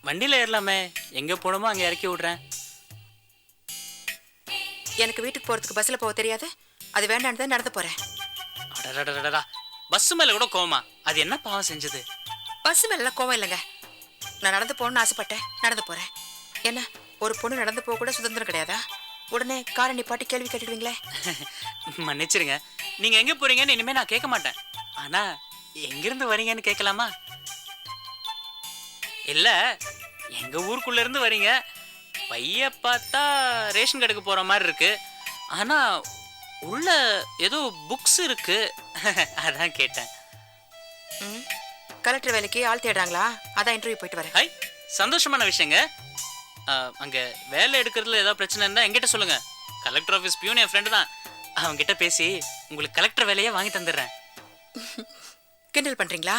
வண்டியில ஏறலாமே, எங்க போகணுமோ அங்க இறக்கி விடுறேன். எனக்கு வீட்டுக்கு போறதுக்கு பஸ்ல போக தெரியாது. அது வேண்டான்னு தான் நடந்து போறேன். அடடடடடா, பஸ் மேல கூட கோவமா? அது என்ன பாவம் செஞ்சது? பஸ் மேலாம் கோவம் இல்லைங்க. நான் நடந்து போகணும்னு ஆசைப்பட்டேன், நடந்து போறேன். என்ன, ஒரு பொண்ணு நடந்து போக கூட சுதந்திரம் கிடையாதா? உடனே காரை நிப்பாட்டி கேள்வி கேட்டுடுவீங்களே. மன்னிச்சிருங்க. நீங்க எங்க போறீங்கன்னு இனிமே நான் கேட்க மாட்டேன். ஆனா எங்கிருந்து வரீங்கன்னு கேட்கலாமா? இல்ல, எங்க ஊருக்குள்ள இருந்து வரீங்க. பைய பார்த்தா ரேஷன் கடைக்கு போற மாதிரி இருக்கு. ஆனா உள்ள ஏதோ புக்ஸ் இருக்கு. அதான் கேட்டேன். ம், கலெக்டர் வேலைக்கு ஆள் தேடுறாங்களா? அதான் இன்டர்வியூ போயிட்டு வரேன். ஹை, சந்தோஷமான விஷயங்க. அங்க வேலை எடுக்கிறதுல ஏதாவது பிரச்சனை இருந்தா என்கிட்ட சொல்லுங்க. கலெக்டர் ஆஃபீஸ் பியூன் என் ஃப்ரெண்டு தான். அவங்க கிட்ட பேசி உங்களுக்கு கலெக்டர் வேலையை வாங்கி தந்துடுறேன். கிண்டல் பண்றீங்களா?